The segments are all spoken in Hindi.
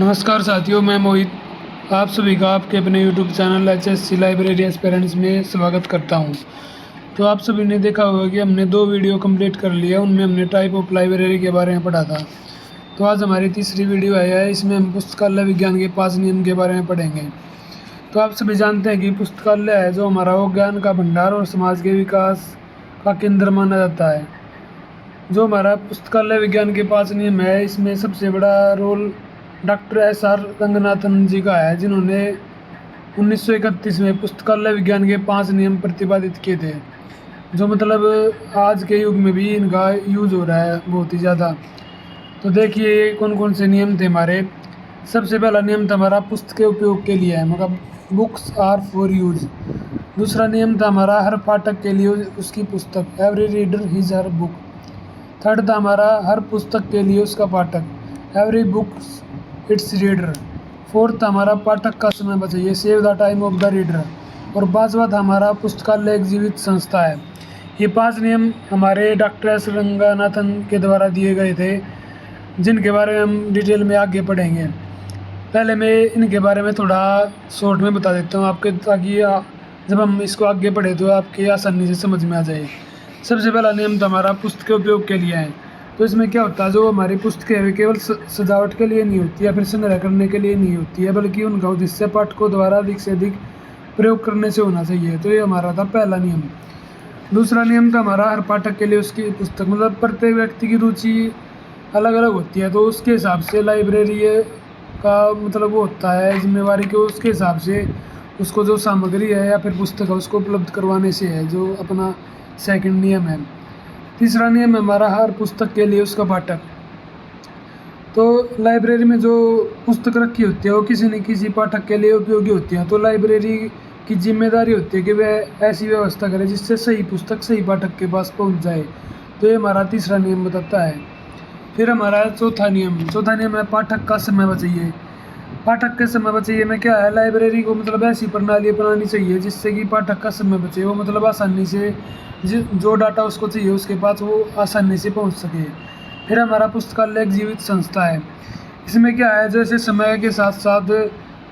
नमस्कार साथियों, मैं मोहित आप सभी का आपके अपने YouTube channel HSC library aspirants में स्वागत करता हूं। तो आप सभी ने देखा होगा कि हमने 2 वीडियो कंप्लीट कर लिया। उनमें हमने टाइप ऑफ लाइब्रेरी के बारे में पढ़ा था। तो आज हमारी तीसरी वीडियो है। इसमें हम पुस्तकालय विज्ञान के 5 नियम के बारे में पढ़ेंगे। तो आप सभी जानते हैं कि पुस्तकालय है जो हमारा वो ज्ञान का भंडार और समाज के विकास का केंद्र माना जाता है। जो हमारा पुस्तकालय विज्ञान के 5 नियम है, इसमें सबसे बड़ा रोल डॉक्टर SR रंगनाथन जी का है, जिन्होंने 1931 में पुस्तकालय विज्ञान के 5 नियम प्रतिपादित किए थे, जो मतलब आज के युग में भी इनका यूज हो रहा है बहुत ही ज़्यादा। तो देखिए ये कौन कौन से नियम थे हमारे। सबसे पहला नियम था हमारा पुस्तक के उपयोग के लिए है, मतलब बुक्स आर फॉर यूज। दूसरा नियम था हमारा हर पाठक के लिए उसकी पुस्तक, every reader his her book. Third था हमारा हर पुस्तक के लिए उसका पाठक, every book its reader. Fourth हमारा पाठक का समय बचाइए, save the time of the reader. और पांचवा था हमारा पुस्तकालय एक जीवित संस्था है। ये 5 नियम हमारे डॉक्टर एस रंगनाथन के द्वारा दिए गए थे, जिनके बारे में हम डिटेल में आगे पढ़ेंगे। पहले मैं इनके बारे में थोड़ा शॉर्ट में बता देता हूँ आपके, ताकि जब हम इसको आगे पढ़े तो आपके आसानी से समझ में आ जाए। सबसे पहला नियम तो हमारा पुस्तक के उपयोग के लिए है। तो इसमें क्या होता है, जो हमारी पुस्तकें है केवल सजावट के लिए नहीं होती या फिर संग्रह करने के लिए नहीं होती है, बल्कि उनका उद्देश्य पाठकों द्वारा अधिक से अधिक प्रयोग करने से होना चाहिए। तो ये हमारा था पहला नियम। दूसरा नियम था हमारा हर पाठक के लिए उसकी पुस्तक, मतलब प्रत्येक व्यक्ति की रुचि अलग अलग होती है, तो उसके हिसाब से लाइब्रेरी का मतलब वो होता है जिम्मेवारी के, उसके हिसाब से उसको जो सामग्री है या फिर पुस्तक है उसको उपलब्ध करवाने से है, जो अपना सेकंड नियम है। तीसरा नियम है हमारा हर पुस्तक के लिए उसका पाठक। तो लाइब्रेरी में जो पुस्तक रखी होती है वो किसी न किसी पाठक के लिए उपयोगी होती है। तो लाइब्रेरी की जिम्मेदारी होती है कि वह ऐसी व्यवस्था करे जिससे सही पुस्तक सही पाठक के पास पहुंच जाए। तो ये हमारा तीसरा नियम बताता है। फिर हमारा चौथा नियम है पाठक का समय बचाइए। पाठक के समय बचाइए में क्या है, लाइब्रेरी को मतलब ऐसी प्रणाली अपनानी चाहिए जिससे कि पाठक का समय बचे, वो मतलब आसानी से जो डाटा उसको चाहिए उसके पास वो आसानी से पहुंच सके। फिर हमारा पुस्तकालय एक जीवित संस्था है। इसमें क्या है, जैसे समय के साथ साथ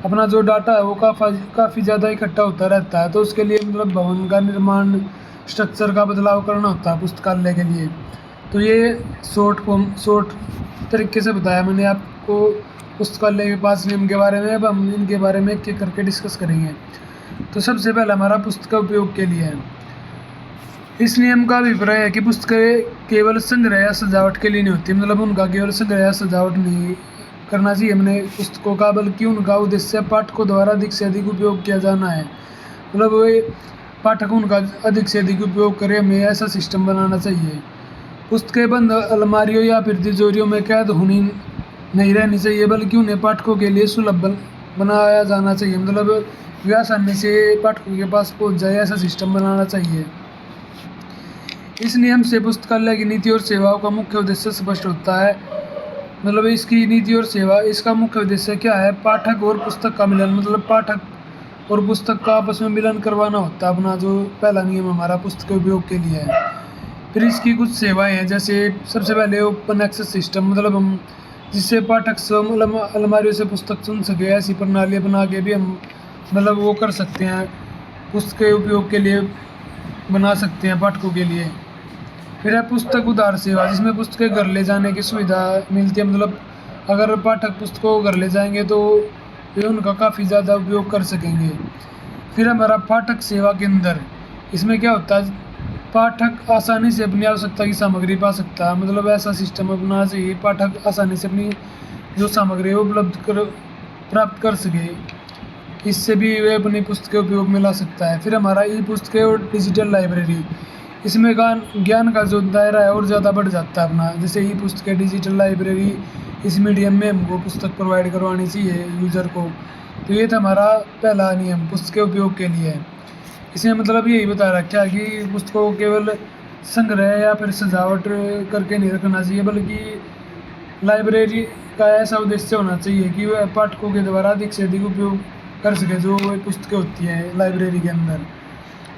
अपना जो डाटा है वो काफ़ी ज़्यादा इकट्ठा होता रहता है, तो उसके लिए मतलब भवन का निर्माण, स्ट्रक्चर का बदलाव करना होता है पुस्तकालय के लिए। तो ये शॉर्ट तरीके से बताया मैंने आपको पुस्तकालय के 5 नियम के बारे में। अब हम इनके बारे में एक एक करके डिस्कस करेंगे। तो सबसे पहला हमारा पुस्तक उपयोग के लिए है। इस नियम का अभिप्राय है कि पुस्तकें केवल संग्रह या सजावट के लिए नहीं होती, मतलब उनका केवल संग्रह या सजावट नहीं करना चाहिए हमने पुस्तकों का, बल्कि उनका उद्देश्य पाठकों द्वारा अधिक से अधिक उपयोग किया जाना है। मतलब वे पाठक उनका अधिक से अधिक उपयोग करें, हमें ऐसा सिस्टम बनाना चाहिए। पुस्तकें बंद अलमारियों या फिर तिजोरियों में कैद होनी नहीं रहनी चाहिए, बल्कि उन्हें पाठकों के लिए सुलभ बनाया जाना चाहिए, मतलब वे आसानी से पाठकों के पास पहुंच जाए, ऐसा सिस्टम बनाना चाहिए। इस नियम से पुस्तकालय की नीति और सेवाओं का मुख्य उद्देश्य स्पष्ट होता है। मतलब इसकी नीति और सेवा, इसका मुख्य उद्देश्य क्या है, पाठक और पुस्तक का मिलन, मतलब पाठक और पुस्तक का आपस में मिलन करवाना होता है अपना, जो पहला नियम हमारा पुस्तक के उपयोग के लिए है। फिर इसकी कुछ सेवाएं हैं, जैसे सबसे पहले ओपन एक्सेस सिस्टम, मतलब हम जिससे पाठक स्वयं अलमारियों से पुस्तक चुन सके, ऐसी प्रणाली बना के भी हम मतलब वो कर सकते हैं, पुस्तक के उपयोग के लिए बना सकते हैं पाठकों के लिए। फिर है पुस्तक उधार सेवा, जिसमें पुस्तकें घर ले जाने की सुविधा मिलती है, मतलब अगर पाठक पुस्तकों को घर ले जाएंगे तो वे उनका काफ़ी ज़्यादा उपयोग कर सकेंगे। फिर हमारा पाठक सेवा केंद्र, इसमें क्या होता है, पाठक आसानी से अपनी आवश्यकता की सामग्री पा सकता है, मतलब ऐसा सिस्टम अपनाना चाहिए पाठक आसानी से अपनी जो सामग्री है वो प्राप्त कर सके, इससे भी वे अपनी पुस्तक के उपयोग में ला सकता है। फिर हमारा ई पुस्तकें और डिजिटल लाइब्रेरी, इसमें ज्ञान का जो दायरा है और ज़्यादा बढ़ जाता है अपना, जैसे ई पुस्तकें, डिजिटल लाइब्रेरी, इस मीडियम में हमको पुस्तक प्रोवाइड करवानी चाहिए यूज़र को। तो ये था हमारा पहला नियम पुस्तक के उपयोग के लिए। इसमें मतलब यही बता रखा है कि पुस्तकों को केवल संग्रह या फिर सजावट करके नहीं रखना चाहिए, बल्कि लाइब्रेरी का ऐसा उद्देश्य होना चाहिए कि वह पाठकों के द्वारा अधिक से अधिक उपयोग कर सके जो पुस्तकें होती हैं लाइब्रेरी के अंदर।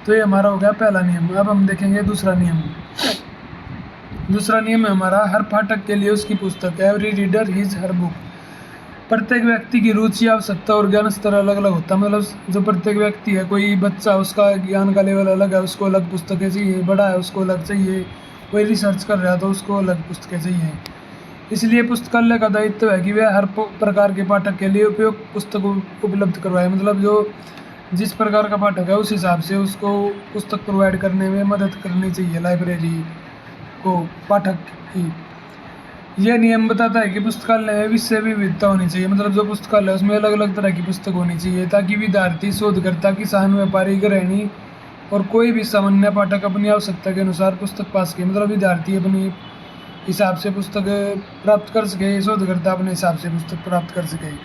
तो ये हमारा हो गया पहला नियम। अब हम देखेंगे दूसरा नियम। दूसरा नियम है हमारा हर पाठक के लिए उसकी पुस्तक, every reader his her book. प्रत्येक व्यक्ति की रुचि, आवश्यकता और ज्ञान स्तर अलग अलग होता है। मतलब जो प्रत्येक व्यक्ति है, कोई बच्चा उसका ज्ञान का लेवल अलग है, उसको अलग पुस्तकें चाहिए, बड़ा है उसको अलग चाहिए, कोई रिसर्च कर रहा है तो उसको अलग पुस्तकें चाहिए। इसलिए पुस्तकालय का दायित्व है कि वह हर प्रकार के पाठक के लिए उपयुक्त पुस्तक उपलब्ध करवाए। मतलब जो जिस प्रकार का पाठक है उस हिसाब से उसको पुस्तक प्रोवाइड करने में मदद करनी चाहिए लाइब्रेरी को, पाठक की। यह नियम बताता है कि पुस्तकालय में विषय विविधता होनी चाहिए। मतलब जो पुस्तकालय है उसमें अलग अलग तरह की पुस्तक होनी चाहिए, ताकि विद्यार्थी, शोधकर्ता, किसान, व्यापारी, गृहिणी और कोई भी सामान्य पाठक अपनी आवश्यकता के अनुसार पुस्तक पा सके। मतलब विद्यार्थी अपनी हिसाब से पुस्तक प्राप्त कर सके, शोधकर्ता अपने हिसाब से पुस्तक प्राप्त कर सके।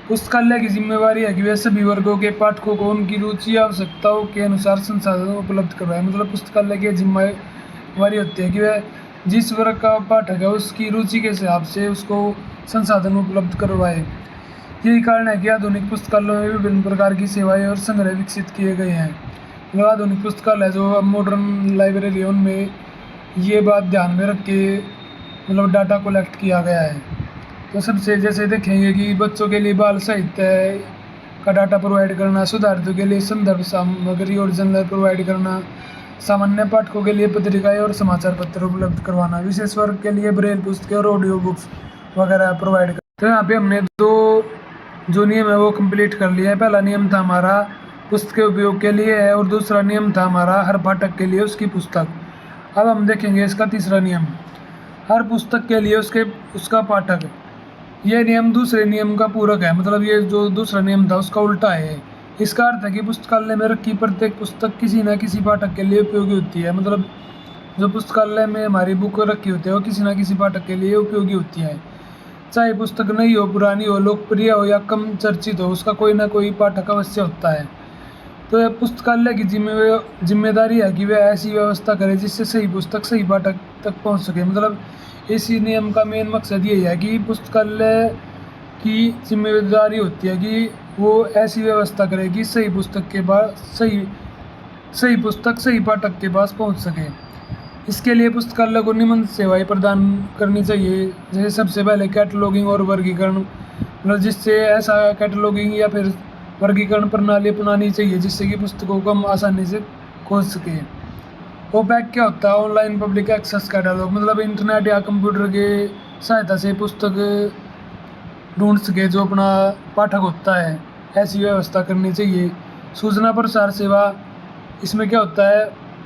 पुस्तकालय की जिम्मेवारी है कि वह सभी वर्गों के पाठकों को उनकी रुचि, आवश्यकताओं के अनुसार संसाधन उपलब्ध करवाए। मतलब पुस्तकालय की जिम्मेवारी होती है कि वह जिस वर्ग का पाठक है उसकी रुचि के हिसाब से उसको संसाधन उपलब्ध करवाए। यही कारण है कि आधुनिक पुस्तकालयों में विभिन्न प्रकार की सेवाएं और संग्रह विकसित किए गए हैं। मतलब आधुनिक पुस्तकालय जो अब मॉडर्न लाइब्रेरी है उनमें ये बात ध्यान में रख के मतलब डाटा कलेक्ट किया गया है। तो सबसे जैसे देखेंगे कि बच्चों के लिए बाल साहित्य का डाटा प्रोवाइड करना, शोधार्थियों के लिए संदर्भ सामग्री और जर्नल प्रोवाइड करना, सामान्य पाठकों के लिए पत्रिकाएं और समाचार पत्र उपलब्ध करवाना, विशेष वर्ग के लिए ब्रेल पुस्तकें और ऑडियो बुक्स वगैरह प्रोवाइड कर। तो यहाँ पे हमने दो जो नियम है वो कंप्लीट कर लिया है। पहला नियम था हमारा पुस्तक के उपयोग के लिए है और दूसरा नियम था हमारा हर पाठक के लिए उसकी पुस्तक। अब हम देखेंगे इसका तीसरा नियम, हर पुस्तक के लिए उसका पाठक। यह नियम दूसरे नियम का पूरक है। मतलब ये जो दूसरा नियम था उसका उल्टा है। इसका अर्थ है कि पुस्तकालय में रखी प्रत्येक पुस्तक किसी न किसी पाठक के लिए उपयोगी होती है। मतलब जो पुस्तकालय में हमारी बुक रखी होती है वो किसी न किसी पाठक के लिए उपयोगी होती है। चाहे पुस्तक नई हो, पुरानी हो, लोकप्रिय हो या कम चर्चित हो, उसका कोई ना कोई पाठक अवश्य होता है। तो यह पुस्तकालय की जिम्मेदारी है कि वह ऐसी व्यवस्था करे जिससे सही पुस्तक सही पाठक तक पहुंच सके। मतलब इसी नियम का मेन मकसद यही है कि पुस्तकालय की जिम्मेदारी होती है कि वो ऐसी व्यवस्था करे कि सही पुस्तक के पास सही पुस्तक सही पाठक के पास पहुंच सके। इसके लिए पुस्तकालय को निम्न सेवाएं प्रदान करनी चाहिए। जैसे सबसे पहले कैटलॉगिंग और वर्गीकरण, मतलब जिससे ऐसा कैटलॉगिंग या फिर वर्गीकरण प्रणाली अपनानी चाहिए जिससे कि पुस्तकों को हम आसानी से खोज सकें। ओपैक क्या होता है? Online public access catalogue. मतलब इंटरनेट या कंप्यूटर के सहायता से पुस्तक ढूंढ सके जो अपना पाठक होता है, ऐसी व्यवस्था करनी चाहिए। सूचना प्रसार सेवा, इसमें क्या होता है,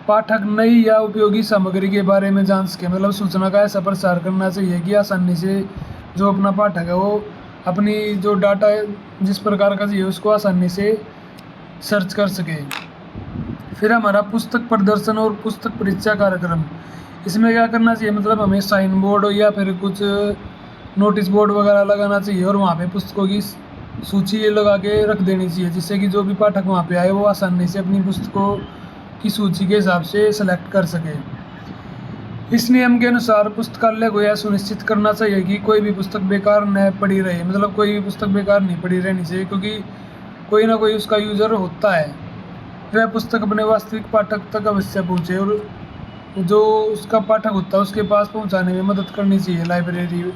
पाठक नई या उपयोगी सामग्री के बारे में जान सके। मतलब सूचना का ऐसा प्रसार करना चाहिए कि आसानी से जो अपना पाठक है वो अपनी जो डाटा जिस प्रकार का चाहिए उसको आसानी से सर्च कर सके। फिर हमारा पुस्तक प्रदर्शन और पुस्तक परीक्षा कार्यक्रम, इसमें क्या करना चाहिए, मतलब हमें साइन बोर्ड या फिर कुछ नोटिस बोर्ड वगैरह लगाना चाहिए और वहाँ पे पुस्तकों की सूची लगा के रख देनी चाहिए जिससे कि जो भी पाठक वहाँ पे आए वो आसानी से अपनी पुस्तकों की सूची के हिसाब से सेलेक्ट कर सके। इस नियम के अनुसार पुस्तकालय को यह सुनिश्चित करना चाहिए कि कोई भी पुस्तक बेकार न पड़ी रहे। मतलब कोई भी पुस्तक बेकार नहीं पड़ी रहनी चाहिए, क्योंकि कोई ना कोई उसका यूज़र होता है। वह पुस्तक अपने वास्तविक पाठक तक अवश्य पहुँचे और जो उसका पाठक होता है उसके पास पहुँचाने में मदद करनी चाहिए लाइब्रेरी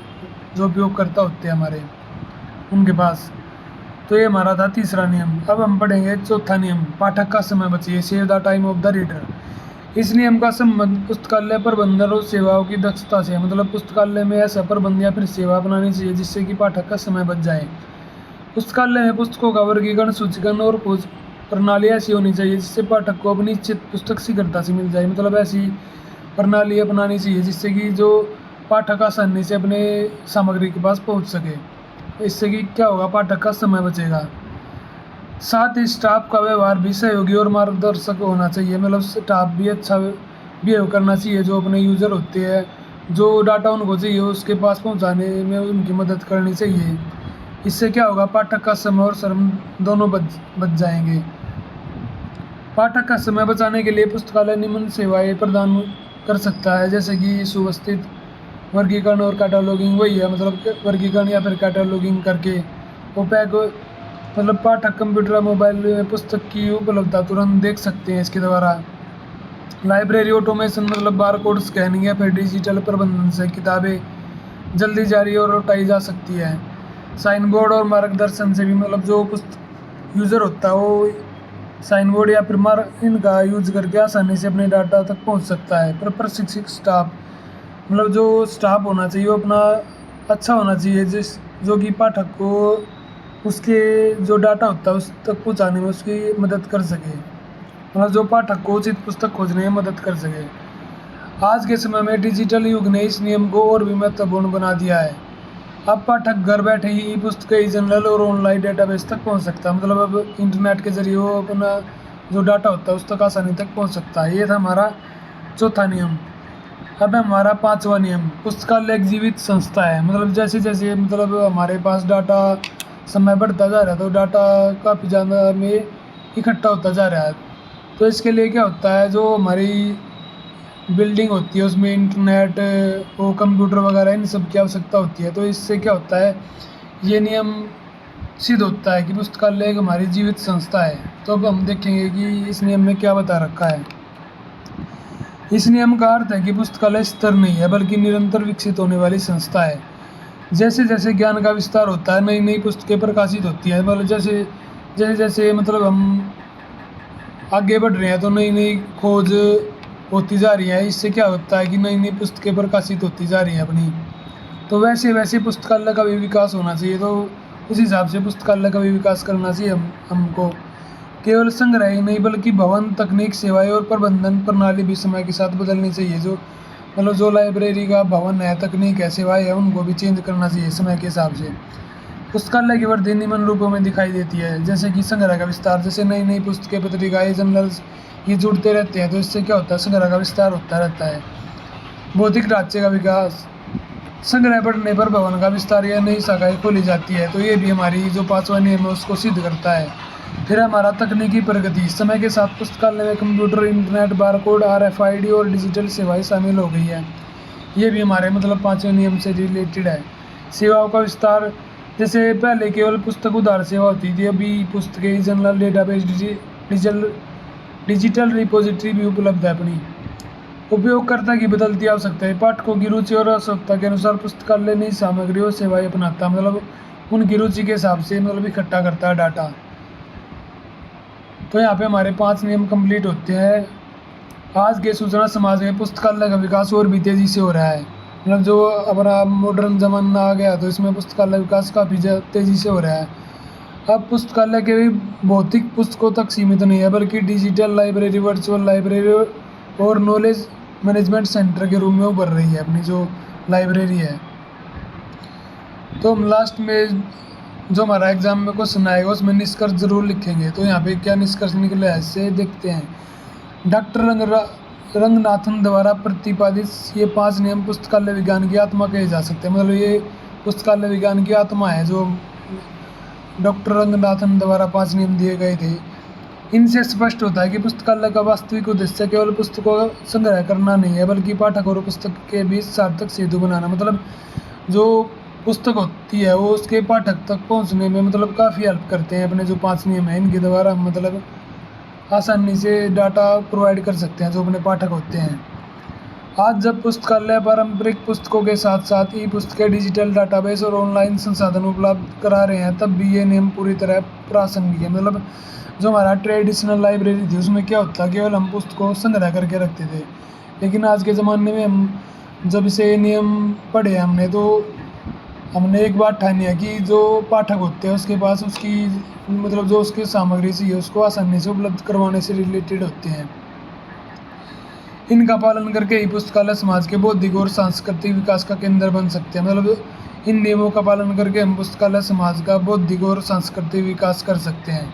जो उपयोगकर्ता होते हैं हमारे, उनके पास। तो ये हमारा था तीसरा नियम। अब हम पढ़ेंगे चौथा नियम, पाठक का समय बचिए, save the time of the reader. इस नियम का संबंध पुस्तकालय प्रबंधन और सेवाओं की दक्षता से। मतलब पुस्तकालय में ऐसा प्रबंध या फिर सेवा बनानी चाहिए जिससे कि पाठक का समय बच जाए। पुस्तकालय में पुस्तकों का वर्गीकरण, सूचीकरण और खोज प्रणाली ऐसी होनी चाहिए जिससे पाठक को अपनी इच्छित पुस्तक शीघ्रता से मिल जाए। मतलब ऐसी प्रणाली अपनानी चाहिए जिससे कि जो पाठक आसानी से अपने सामग्री के पास पहुंच सके। इससे कि क्या होगा, पाठक का समय बचेगा। साथ ही स्टाफ का व्यवहार भी सहयोगी और मार्गदर्शक होना चाहिए। मतलब स्टाफ भी अच्छा बिहेव करना चाहिए, जो अपने यूज़र होते हैं, जो डाटा उनको चाहिए उसके पास पहुंचाने में उनकी मदद करनी चाहिए। इससे क्या होगा, पाठक का समय और श्रम दोनों बच जाएंगे। पाठक का समय बचाने के लिए पुस्तकालय निम्न सेवाएं प्रदान कर सकता है, जैसे कि सुव्यवस्थित वर्गीकरण और कैटलॉगिंग। वही है, मतलब वर्गीकरण या फिर कैटलॉगिंग करके। ओपैक, मतलब पाठक कंप्यूटर या मोबाइल में पुस्तक की उपलब्धता तुरंत देख सकते हैं इसके द्वारा। लाइब्रेरी ऑटोमेशन, मतलब बारकोड स्कैनिंग या फिर डिजिटल प्रबंधन से किताबें जल्दी जारी और लौटाई जा सकती है। साइन बोर्ड और मार्गदर्शन से भी मतलब जो पुस्तक यूज़र होता है वो साइन बोर्ड या फिर इनका यूज करके आसानी से अपने डाटा तक पहुंच सकता है। पर प्रशिक्षित स्टाफ मतलब जो स्टाफ होना चाहिए वो अपना अच्छा होना चाहिए, जो कि पाठक को उसके जो डाटा होता है उस तक पहुंचाने में उसकी मदद कर सके, मतलब जो पाठक को उचित पुस्तक खोजने में मदद कर सके। आज के समय में डिजिटल युग ने इस नियम को और भी महत्वपूर्ण बना दिया है। अब पाठक घर बैठे ही ई पुस्तकें, ई जर्नल और ऑनलाइन डेटाबेस तक पहुंच सकता है। मतलब अब इंटरनेट के जरिए वो अपना जो डाटा होता है उस तक आसानी तक पहुंच सकता है। ये था हमारा चौथा नियम। अब है हमारा पांचवा नियम, पुस्तकालय एक जीवित संस्था है। मतलब जैसे जैसे मतलब हमारे पास डाटा समय बढ़ता जा रहा है तो डाटा काफ़ी ज़्यादा में इकट्ठा होता जा रहा है। तो इसके लिए क्या होता है, जो हमारी बिल्डिंग होती है उसमें इंटरनेट वो कंप्यूटर वगैरह इन सब की आवश्यकता होती है। तो इससे क्या होता है, ये नियम सिद्ध होता है कि पुस्तकालय एक हमारी जीवित संस्था है। तो अब हम देखेंगे कि इस नियम में क्या बता रखा है। इस नियम का अर्थ है कि पुस्तकालय स्थिर नहीं है बल्कि निरंतर विकसित होने वाली संस्था है। जैसे जैसे ज्ञान का विस्तार होता है नई नई पुस्तकें प्रकाशित होती है। मतलब जैसे जैसे जैसे मतलब हम आगे बढ़ रहे हैं तो नई नई खोज होती जा रही है। इससे क्या होता है कि नई नई पुस्तकें प्रकाशित होती जा रही हैं अपनी। तो वैसे वैसे पुस्तकालय का भी विकास होना चाहिए। तो उस हिसाब से पुस्तकालय का भी विकास करना चाहिए हमको। केवल संग्रह ही नहीं बल्कि भवन, तकनीक, सेवाएं और प्रबंधन प्रणाली भी समय के साथ बदलनी चाहिए। जो मतलब जो लाइब्रेरी का भवन है, तकनीक है, सेवाएं है, उनको भी चेंज करना चाहिए समय के हिसाब से। पुस्तकालय की वृद्धि निम्न रूपों में दिखाई देती है, जैसे कि संग्रह का विस्तार। जैसे नई नई पुस्तकें, पत्रिकाएं, जर्नल्स ये जुड़ते रहते हैं तो इससे क्या होता है, संग्रह का विस्तार होता रहता है। बौद्धिक ढांचे का विकास, संग्रह बढ़ने पर भवन का विस्तार या नई शाखाएं खोली जाती है। तो ये भी हमारी जो पांचवा नियम है उसको सिद्ध करता है। फिर हमारा तकनीकी प्रगति, समय के साथ पुस्तकालय में कंप्यूटर, इंटरनेट, बारकोड, RFID और डिजिटल सेवाएं शामिल हो गई है। ये भी हमारे मतलब पांचवें नियम से रिलेटेड है। सेवाओं का विस्तार, जैसे पहले केवल पुस्तक उधार सेवा होती थी, अभी पुस्तकें, जर्नल, डेटाबेस, डिजिटल रिपोजिटरी भी उपलब्ध है अपनी। उपयोगकर्ता की बदलती आवश्यकता है, पाठकों की रुचि और आवश्यकता के अनुसार पुस्तकालय नई सामग्री और सेवाएं अपनाता, मतलब उनकी रुचि के हिसाब से मतलब इकट्ठा करता है डाटा। तो यहाँ पे हमारे 5 नियम कंप्लीट होते हैं। आज के सूचना समाज में पुस्तकालय का विकास और भी तेज़ी से हो रहा है। मतलब जो अपना मॉडर्न ज़माना आ गया तो इसमें पुस्तकालय विकास काफ़ी तेज़ी से हो रहा है। अब पुस्तकालय के भी भौतिक पुस्तकों तक सीमित नहीं है बल्कि डिजिटल लाइब्रेरी, वर्चुअल लाइब्रेरी और नॉलेज मैनेजमेंट सेंटर के रूप में उभर रही है अपनी जो लाइब्रेरी है। तो हम लास्ट में जो हमारा एग्जाम में क्वेश्चन आएगा उसमें निष्कर्ष जरूर लिखेंगे। तो यहाँ पे क्या निष्कर्ष निकले है इससे देखते हैं। डॉक्टर रंगनाथन द्वारा प्रतिपादित ये 5 नियम पुस्तकालय विज्ञान की आत्मा कहे जा सकते हैं। मतलब ये पुस्तकालय विज्ञान की आत्मा है जो डॉक्टर रंगनाथन द्वारा 5 नियम दिए गए थे। इनसे स्पष्ट होता है कि पुस्तकालय का वास्तविक उद्देश्य केवल पुस्तकों का संग्रह करना नहीं है बल्कि पाठक और पुस्तक के बीच सार्थक सेतु बनाना। मतलब जो पुस्तक होती है वो उसके पाठक तक पहुंचने में मतलब काफ़ी हेल्प करते हैं। अपने जो 5 नियम हैं इनके द्वारा हम मतलब आसानी से डाटा प्रोवाइड कर सकते हैं जो अपने पाठक होते हैं। आज जब पुस्तकालय पारंपरिक पुस्तकों के साथ साथ ई पुस्तकें, डिजिटल डाटाबेस और ऑनलाइन संसाधन उपलब्ध करा रहे हैं तब भी ये नियम पूरी तरह प्रासंगिक है। मतलब जो हमारा ट्रेडिशनल लाइब्रेरी थी उसमें क्या होता, केवल हम पुस्तकों संग्रह करके रखते थे। लेकिन आज के ज़माने में हम जब से नियम पढ़े हमने तो हमने एक बात ठानी है कि जो पाठक होते हैं उसके पास उसकी मतलब जो उसकी सामग्री चाहिए उसको आसानी से उपलब्ध करवाने से रिलेटेड होते हैं। इनका पालन करके ही पुस्तकालय समाज के बौद्धिक और सांस्कृतिक विकास का केंद्र बन सकते हैं। मतलब इन नियमों का पालन करके हम पुस्तकालय समाज का बौद्धिक और सांस्कृतिक विकास कर सकते हैं।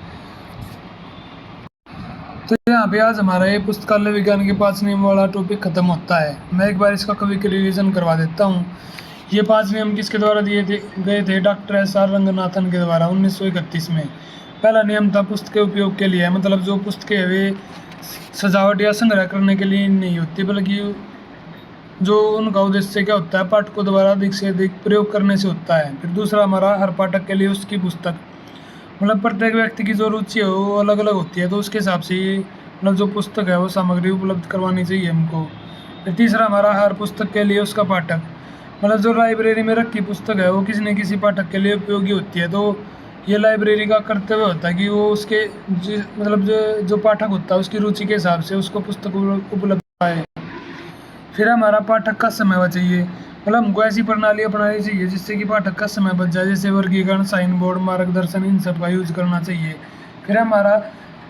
तो यहाँ पे आज हमारा ये पुस्तकालय विज्ञान के 5 नियम वाला टॉपिक खत्म होता है। मैं एक बार इसका कभी रिवीजन करवा देता हूँ। ये 5 नियम किसके द्वारा गए थे? डॉक्टर SR रंगनाथन के द्वारा 1931 में। पहला नियम था पुस्तक के उपयोग के लिए, मतलब जो पुस्तकें है वे सजावट या संग्रह करने के लिए नहीं होती बल्कि जो उनका उद्देश्य क्या होता है, पाठकों द्वारा अधिक से अधिक प्रयोग करने से होता है। फिर दूसरा हमारा हर पाठक के लिए उसकी पुस्तक, मतलब प्रत्येक व्यक्ति की जो रुचि है वो अलग अलग होती है तो उसके हिसाब से मतलब जो पुस्तक है वो सामग्री उपलब्ध करवानी चाहिए हमको। फिर तीसरा हमारा हर पुस्तक के लिए उसका पाठक, मतलब जो लाइब्रेरी में रखी पुस्तक है वो किसी न किसी पाठक के लिए उपयोगी होती है। तो ये लाइब्रेरी का कर्तव्य होता है कि वो उसके मतलब जो पाठक होता है उसकी रुचि के हिसाब से उसको पुस्तक उपलब्ध है। फिर हमारा पाठक का समय बचाइए, मतलब हमको ऐसी प्रणाली अपनानी चाहिए जिससे कि पाठक का समय बच जाए, जैसे वर्गीकरण, साइन बोर्ड, मार्गदर्शन, इन सब का यूज करना चाहिए। फिर हमारा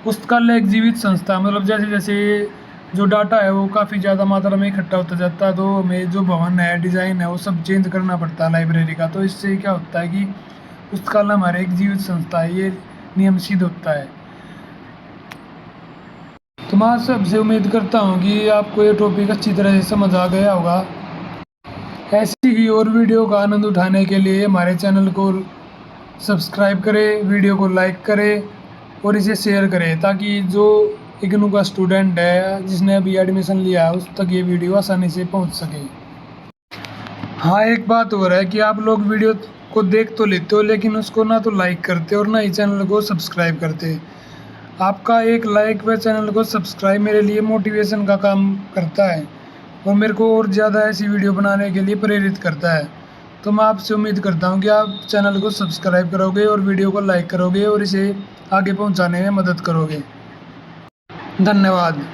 पुस्तकालय एक जीवित संस्था, मतलब जैसे जैसे जो डाटा है वो काफ़ी ज़्यादा मात्रा में इकट्ठा होता जाता है, तो हमें जो भवन है, डिज़ाइन है, वो सब चेंज करना पड़ता है लाइब्रेरी का। तो इससे क्या होता है कि पुस्तकालय हमारे एक जीवित संस्था है, ये नियम सिद्ध होता है। तो मैं सबसे उम्मीद करता हूँ कि आपको ये टॉपिक अच्छी तरह से समझ आ गया होगा। ऐसी ही और वीडियो का आनंद उठाने के लिए हमारे चैनल को सब्सक्राइब करें, वीडियो को लाइक करें और इसे शेयर करें, ताकि जो इग्नू का स्टूडेंट है जिसने अभी एडमिशन लिया है उस तक ये वीडियो आसानी से पहुंच सके। हाँ, एक बात और है कि आप लोग वीडियो को देख तो लेते हो लेकिन उसको ना तो लाइक करते और ना ही चैनल को सब्सक्राइब करते। आपका एक लाइक व चैनल को सब्सक्राइब मेरे लिए मोटिवेशन का काम करता है और मेरे को और ज़्यादा ऐसी वीडियो बनाने के लिए प्रेरित करता है। तो मैं आपसे उम्मीद करता हूँ कि आप चैनल को सब्सक्राइब करोगे और वीडियो को लाइक करोगे और इसे आगे पहुँचाने में मदद करोगे। धन्यवाद।